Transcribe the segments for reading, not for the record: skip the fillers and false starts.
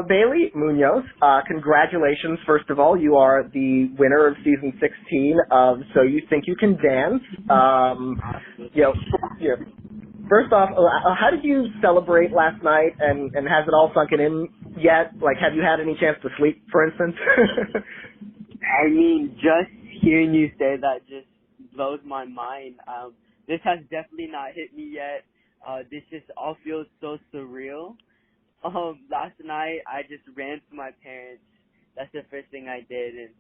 Bailey Munoz, congratulations, first of all. You are the winner of season 16 of So You Think You Can Dance. You know, you know, first off, how did you celebrate last night, and has it all sunken in yet? Like, have you had any chance to sleep, for instance? I mean, just hearing you say that just blows my mind. This has definitely not hit me yet. This just all feels so surreal. Last night I just ran to my parents. That's the first thing I did, and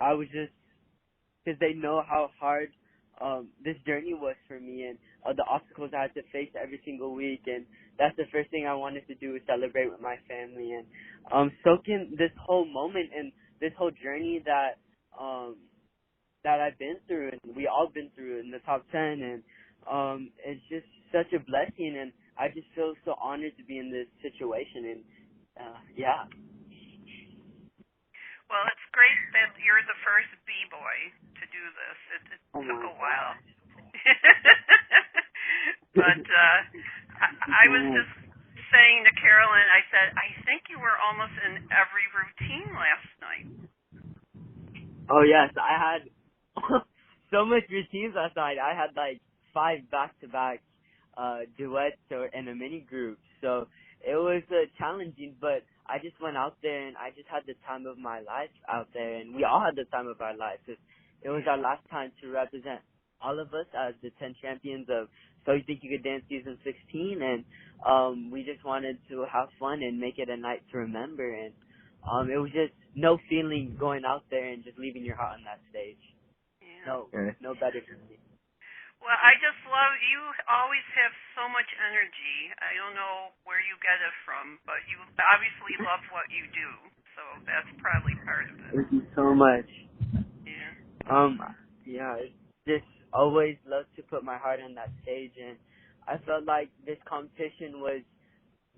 I was just, because they know how hard this journey was for me, and the obstacles I had to face every single week, and that's the first thing I wanted to do, is celebrate with my family and soak in this whole moment and this whole journey that I've been through, and we all been through in the top 10, and it's just such a blessing, and I just feel so honored to be in this situation, and yeah. Well, it's great that you're the first B-boy to do this. It took a while. But I was just saying to Carolyn, I said, I think you were almost in every routine last night. Oh, yes. I had so much routines last night. I had like 5 back-to-back duets and a mini group. So it was challenging, but I just went out there and I just had the time of my life out there, and we all had the time of our life. It was our last time to represent all of us as the 10 champions of So You Think You Could Dance season 16, and we just wanted to have fun and make it a night to remember, and it was just no feeling going out there and just leaving your heart on that stage. Yeah. No better for me. Well, I just love, you always have so much energy. I don't know where you get it from, but you obviously love what you do, so that's probably part of it. Thank you so much. Yeah. Yeah, just always love to put my heart on that stage, and I felt like this competition was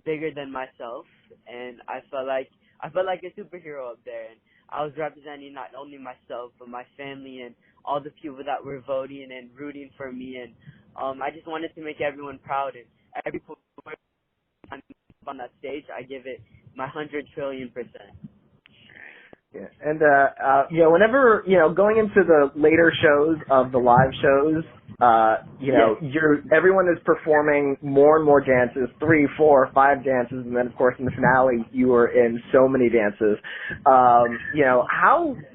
bigger than myself, and I felt like a superhero up there, and I was representing not only myself, but my family and all the people that were voting and rooting for me, and I just wanted to make everyone proud, and every person on that stage, I give it my 100 trillion %. Yeah. And, whenever, going into the later shows of the live shows, everyone is performing more and more dances, 3, 4, 5 dances, and then, of course, in the finale, you were in so many dances. How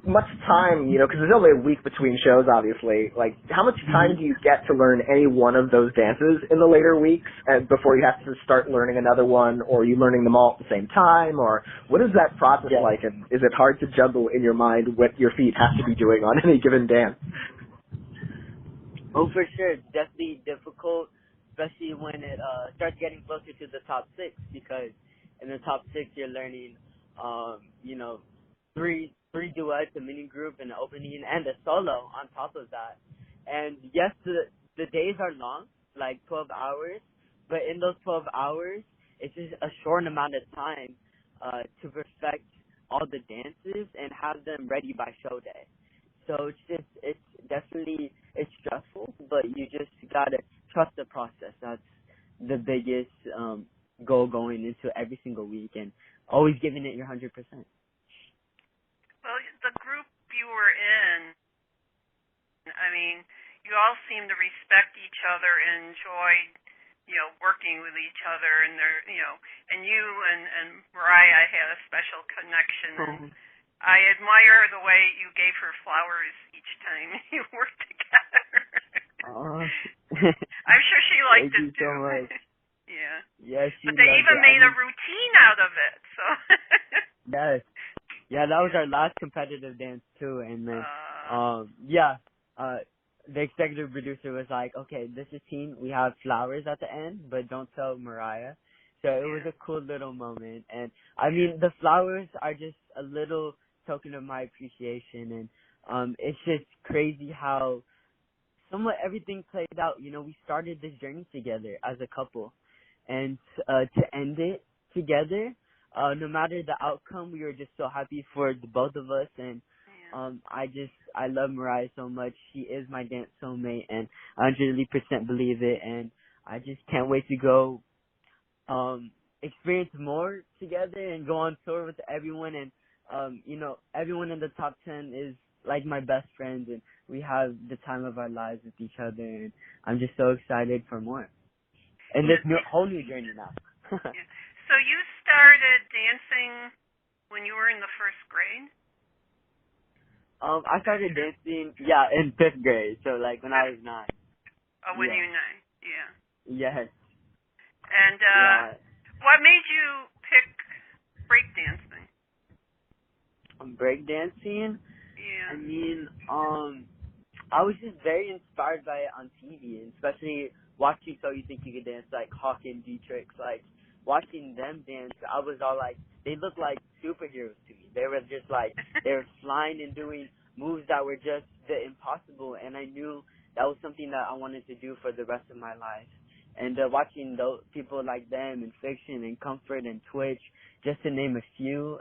much time, because there's only a week between shows, obviously, like, how much time do you get to learn any one of those dances in the later weeks before you have to start learning another one, or are you learning them all at the same time, or what is that process like, and is it hard to juggle in your mind what your feet have to be doing on any given dance? Oh, for sure. It's definitely difficult, especially when it starts getting closer to the top 6, because in the top 6 you're learning, 3 duets, a mini group, an opening, and a solo on top of that. And yes, the days are long, like 12 hours, but in those 12 hours, it's just a short amount of time to perfect all the dances and have them ready by show day. So it's definitely stressful, but you just gotta trust the process. That's the biggest goal going into every single week, and always giving it your 100%. Well, the group you were in, I mean, you all seem to respect each other and enjoy, working with each other, and and you and Mariah had a special connection. And I admire the way you gave her flowers each time you worked together. I'm sure she liked it too. So much. Yeah. Yes, but they even made a routine out of it. So. Yes. Yeah, that was our last competitive dance too, and then the executive producer was like, okay, this is team. We have flowers at the end, but don't tell Mariah. So it was a cool little moment, and I mean the flowers are just a little token of my appreciation, and it's just crazy how somewhat everything played out. We started this journey together as a couple, and to end it together, no matter the outcome, we were just so happy for the both of us, and I love Mariah so much. She is my dance soulmate, and I 100% believe it, and I just can't wait to go experience more together and go on tour with everyone. And everyone in the top 10 is like my best friends, and we have the time of our lives with each other. And I'm just so excited for more. And this whole new journey now. Yeah. So you started dancing when you were in the first grade? I started dancing, in 5th grade. So like when I was 9. Oh, when you were 9. Yeah. Yes. And what made you pick breakdancing? Breakdancing? Yeah. I mean, I was just very inspired by it on TV, and especially watching So You Think You Could Dance, like Hawk and Dietrich, like watching them dance, I was all like, they looked like superheroes to me. They were just like, they were flying and doing moves that were just the impossible, and I knew that was something that I wanted to do for the rest of my life. And watching those people like them in Fiction and Comfort and Twitch, just to name a few,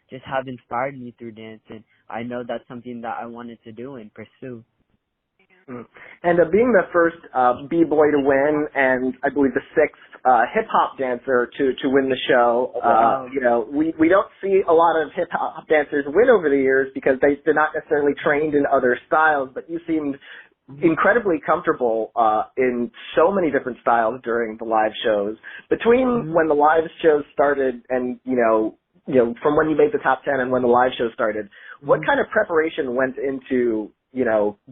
just have inspired me through dance, and I know that's something that I wanted to do and pursue. Mm. And being the first b-boy to win, and I believe the 6th hip-hop dancer to win the show, we don't see a lot of hip-hop dancers win over the years because they're not necessarily trained in other styles, but you seemed incredibly comfortable in so many different styles during the live shows. Between when the live shows started and, from when you made the top 10 and when the live show started, what kind of preparation went into,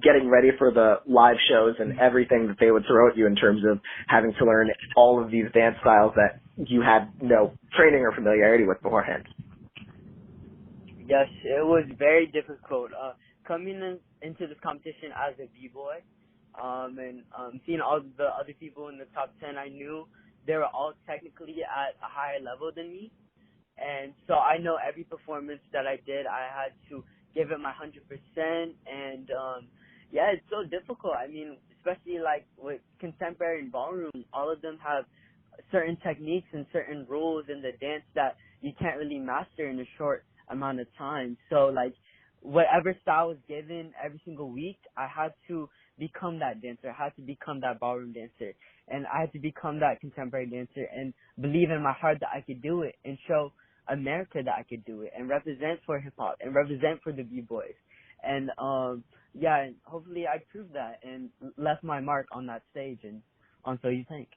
getting ready for the live shows and everything that they would throw at you in terms of having to learn all of these dance styles that you had no training or familiarity with beforehand? Yes, it was very difficult. Coming into this competition as a b-boy, and seeing all the other people in the top 10, I knew they were all technically at a higher level than me. And so I know every performance that I did, I had to give it my 100%. And, it's so difficult. I mean, especially like with contemporary and ballroom, all of them have certain techniques and certain rules in the dance that you can't really master in a short amount of time. So like whatever style was given every single week, I had to become that dancer. I had to become that ballroom dancer. And I had to become that contemporary dancer and believe in my heart that I could do it and show America that I could do it and represent for hip-hop and represent for the b-boys. And, and hopefully I proved that and left my mark on that stage and on So You Think.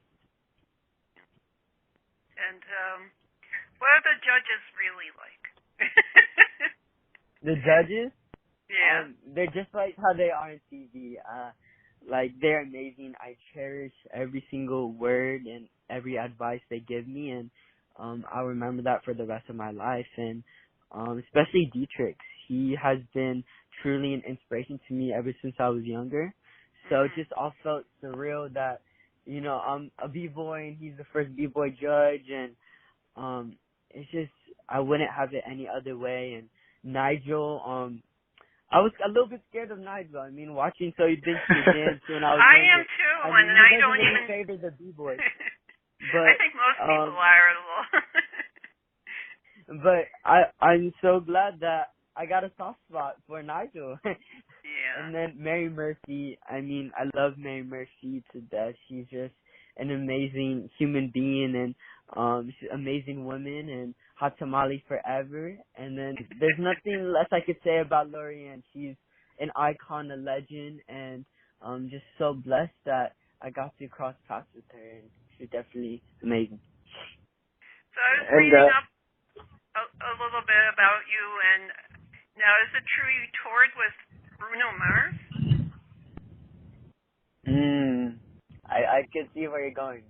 And what are the judges really like? The judges? Yeah. They're just like how they are on TV. Like, they're amazing. I cherish every single word and every advice they give me, and I'll remember that for the rest of my life. And especially Dietrich. He has been truly an inspiration to me ever since I was younger. So it just all felt surreal that, I'm a b-boy and he's the first b-boy judge, and it's just, I wouldn't have it any other way. And Nigel, I was a little bit scared of Nigel. I mean, watching So You Think You Could Dance when I was I younger. am too, I and mean, I he don't doesn't even really favor the b-boys. I think most people are a little. But I'm so glad that I got a soft spot for Nigel. Yeah. And then Mary Murphy, I mean, I love Mary Murphy to death. She's just an amazing human being, and she's an amazing woman, and hot tamale forever. And then there's nothing less I could say about Lorianne. She's an icon, a legend, and just so blessed that I got to cross paths with her, and she's definitely amazing. So I was reading up a little bit about you, and now is it true you toured with Bruno Mars? I can see where you're going.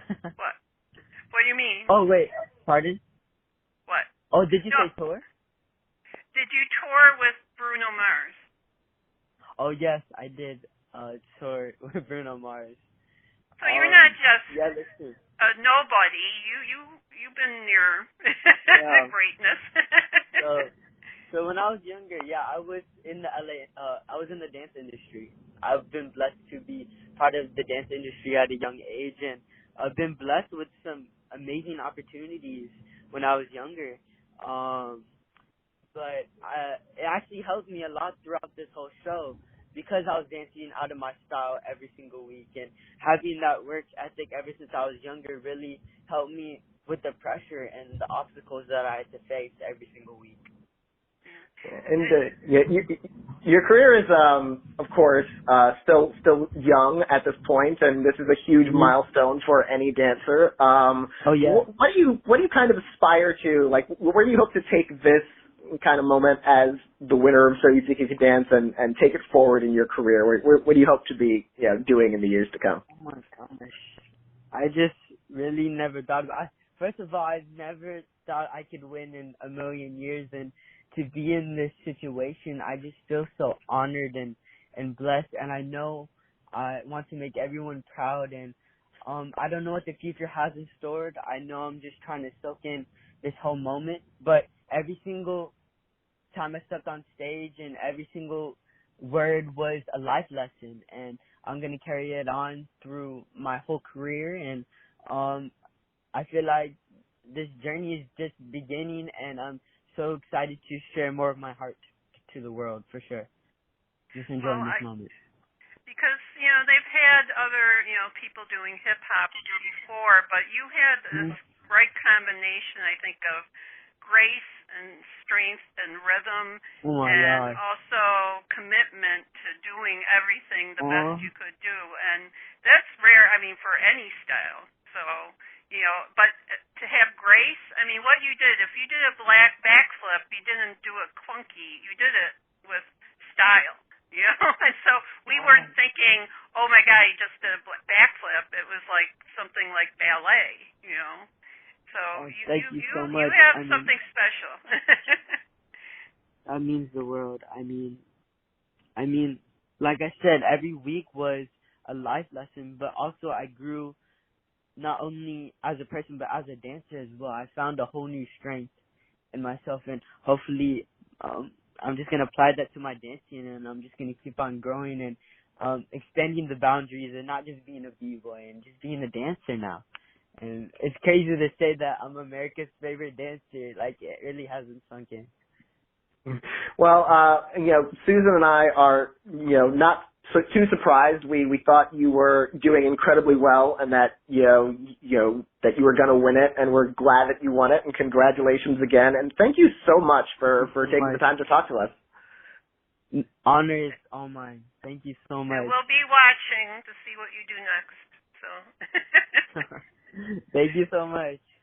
What? What do you mean? Oh, wait. Pardon? What? Oh, did you say tour? Did you tour with Bruno Mars? Oh, yes, I did tour with Bruno Mars. So you're not just that's true. a nobody. You've been near greatness. So when I was younger, I was in the I was in the dance industry. I've been blessed to be part of the dance industry at a young age, and I've been blessed with some amazing opportunities when I was younger. But it actually helped me a lot throughout this whole show because I was dancing out of my style every single week, and having that work ethic ever since I was younger really helped me with the pressure and the obstacles that I had to face every single week. And your career is, of course, still young at this point, and this is a huge milestone for any dancer. Oh yeah. What do you kind of aspire to? Like, where do you hope to take this kind of moment as the winner of SYTYCD Dance and take it forward in your career? What do you hope to be doing in the years to come? Oh my gosh. I just really never thought about it. First of all, I never thought I could win in a million years, and to be in this situation, I just feel so honored and blessed, and I know I want to make everyone proud, and I don't know what the future has in store. I know I'm just trying to soak in this whole moment, but every single time I stepped on stage and every single word was a life lesson, and I'm going to carry it on through my whole career, and I feel like this journey is just beginning, and I'm so excited to share more of my heart to the world, for sure. Just enjoying this moment. Because, they've had other, people doing hip-hop before, but you had this right combination, I think, of grace and strength and rhythm, and also commitment to doing everything the best you could do. And that's rare, for any style. So, but to have grace, what you did, if you did a backflip, you didn't do it clunky. You did it with style, And so we weren't thinking, oh my God, he just did a backflip. It was like something like ballet, So thank you so much. You have something special. That means the world. Like I said, every week was a life lesson, but also I grew not only as a person, but as a dancer as well. I found a whole new strength in myself, and hopefully I'm just going to apply that to my dancing, and I'm just going to keep on growing and extending the boundaries and not just being a b-boy and just being a dancer now. And it's crazy to say that I'm America's favorite dancer. Like, it really hasn't sunk in. Well, Susan and I are, not too surprised. We thought you were doing incredibly well, and that that you were going to win it, and we're glad that you won it. And congratulations again, and thank you so much for taking the time to talk to us. Honor is all mine. Thank you so much. And we'll be watching to see what you do next. So. Thank you so much.